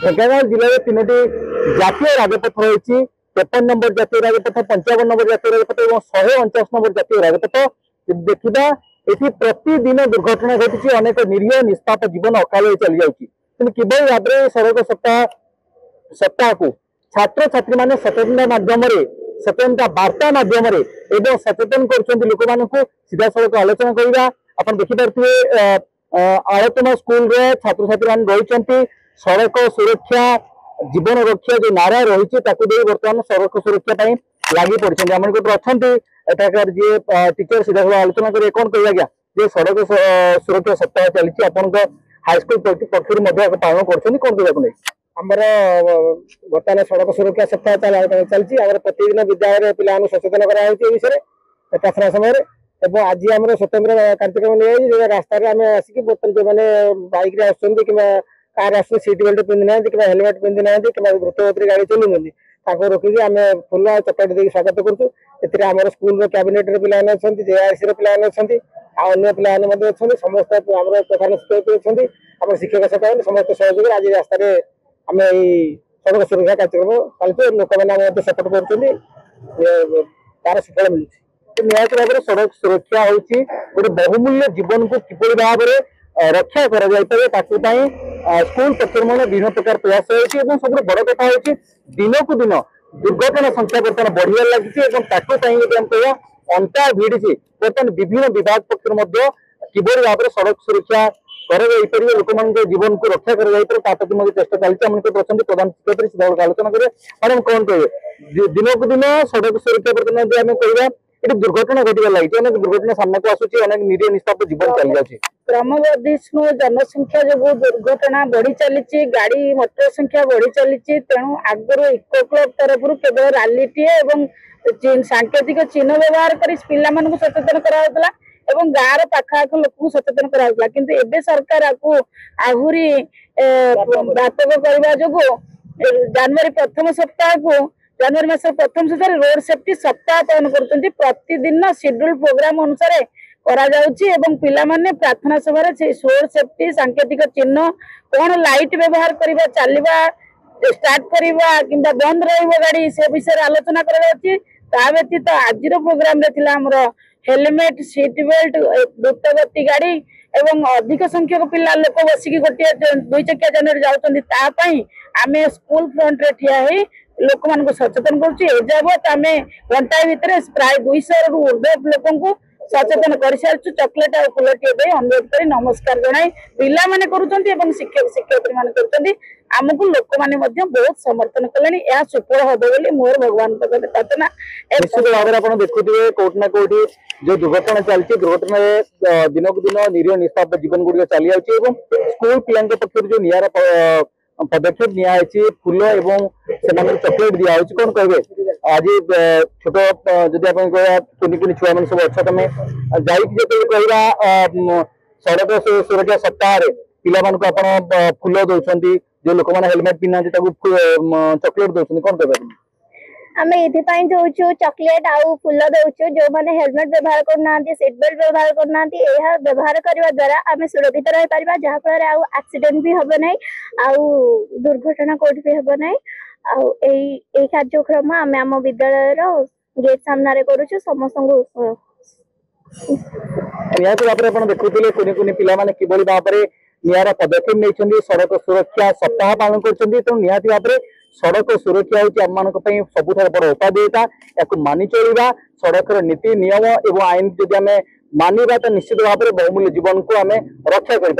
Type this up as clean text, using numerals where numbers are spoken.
ढेंकानाल जिले में 3टी जातीय राजपथ रही 53 नंबर जातीय राजपथ 55 नंबर जातीय राजपथ और 149 नंबर जातीय राजपथ देखा ये प्रतिदिन दुर्घटना घटी अनेक निरीह निष्पाप जीवन अकाल चली जाऊँगी किभली भाव में सड़क सप्ताह को छात्र छात्री मैंने सचेतनता माध्यम सचेतनता वार्ता माध्यम सचेतन कर लोक मान सीधा सड़क आलोचना करवा आप देखिपे आलतमा स्कूल छात्र छात्री मान रही सड़क सुरक्षा जीवन रक्षा जो नारा रही बर्तमान सड़क सुरक्षा लगी पड़ते आम अच्छा जी टीचर सीधा साधा आलोचना करेंगे कौन कह गया जे सड़क सुरक्षा सप्ताह चली आपण हाईस्कल पक्ष पालन कर कौन कहना नहीं आमर बर्तमान सड़क सुरक्षा सप्ताह चलती प्रतिदिन विद्यालय पिला सचेतन कराई विषय प्रार्थना समय आज आम स्वतंत्र कार्यक्रम नहीं रास्तार आम आसिक बर्तमान जो मैंने बैक आसुँच कि कार आस सीट बेल्ट पिंधि ना कि हेलमेट पिंधि ना कि द्रुतगति गाड़ी चलाऊँ रोकिकी आम फुल चकलेट देकर स्वागत करें स्कूल कैबिनेट पिलाने अच्छा जेआरसी पिलाने अच्छा अन्य पिलाने समस्त आम प्रधान शिक्षक अच्छा आम शिक्षक सचिव समस्त सहयोग आज रास्तार आम सड़क सुरक्षा कार्यक्रम चलते लोक मैंने सपोर्ट कर तार सुफल मिलूँ निहत भाव में सड़क सुरक्षा होती गोटे बहुमूल्य जीवन को किपरि भाव में रक्षा कर स्कूल पक्ष विभिन्न प्रकार प्रयास होती सब बड़ कथा हो दिन को दिन दुर्घटना संख्या बर्तमान बढ़िया लगी कह अंता भिड़ी बर्तमान विभिन्न विभाग पक्ष किभली भाव में सड़क सुरक्षा कर लोक जीवन को रक्षा कर चेष्टा चलती प्रधान शिक्षक सीधा आलोचना करें मैडम कौन कहे दिन को दिन सड़क सुरक्षा बर्तमान आम कह ये दुर्घटना घटवा लगी अनेक दुर्घटना सामना को आसूची अनेक निरीह निष्पाप जीवन चली जाए क्रमवर्धिष्णु जनसंख्या जो दुर्घटना बढ़ी चली गाड़ी मोटर संख्या बढ़ी चली तेणु आगु इको क्लब तरफ केवल रैली सांकेतिक चिन्ह व्यवहार कर पिला सचेतन कराला गाँव पाखाख लोक सचेतन कराला किंतु एबे सरकार आपको आहरी व्यापक करने जो जनवरी प्रथम सप्ताह को जनवरी मास प्रथम सप्ताह रोड सेफ्टी सप्ताह पालन कर प्रतिदिन शेड्यूल प्रोग्राम अनुसार पिला माने प्रार्थना सभा रोड सेफ्टी सांकेतिक चिन्ह कौन लाइट व्यवहार करवा चलवा स्टार्ट करवा कि बंद गाड़ी से विषय आलोचना कर व्यतीत आज प्रोग्राम हेलमेट सीट बेल्ट द्रुतगति गाड़ी एवं अधिक संख्यक पिला लोक बसिक गोटे 2 चकिया जान जाऊँ आम स्कूल फ्रंट रे ठिया लोक मान सचेतन करजबत आम घंटाए भितर प्राय 200 रु ऊर्ध्व लोक सचेतन कर सारी चकलेट और फुलटे दे अनुरोध कर नमस्कार जनाई पिला माने करुछंती शिक्षक शिक्षयित्री माने करुछंती आमको लोक माने बहुत समर्थन कले यह सुफल हम बोली मोर भगवान प्रार्थना निश्चित भाव में आप देखुए कौट ना कौटी जो दुर्घटना चलती दुर्घटना दिन को दिन निरीह निष्पाप जीवन गुड़िक चली जाऊँगी स्कूल पिला पक्ष जो निरा पदक्षेप नियाची फूल एवं से चॉकलेट दिया कौन कहे आज छोट जदि आप कुनि कुनि छुआ मैंने सब अच्छा तुम जा सड़क सुरक्षा सप्ताह पिला फूल दौरान जो लोक मैंने हेलमेट पिना चॉकलेट दौरान कौन कह आम ये दौचु चॉकलेट आउ फूल दौचु जो मैंने हेलमेट व्यवहार करना सीट बेल्ट व्यवहार करना व्यवहार करने द्वारा आम सुरक्षित रही पार जहाँफल आक्सीडेंट भी हम ना आउ दुर्घटना कौट भी हम ना कार्यक्रम आम आम विद्यालय गेट सामने करुचु समस्त देखुले कुनि कुनि पिला माने किभली भाव में निरा पदक्षेप नहीं सड़क सुरक्षा सप्ताह पालन कर निहाती भाव में सड़क सुरक्षा होती आम मान सबुठ बड़ उपादेयता या मानि चलवा सड़क नीति नियम एवं आईन जदि आम मानवा तो निश्चित भाव में बहुमूल्य जीवन को आम रक्षा कर।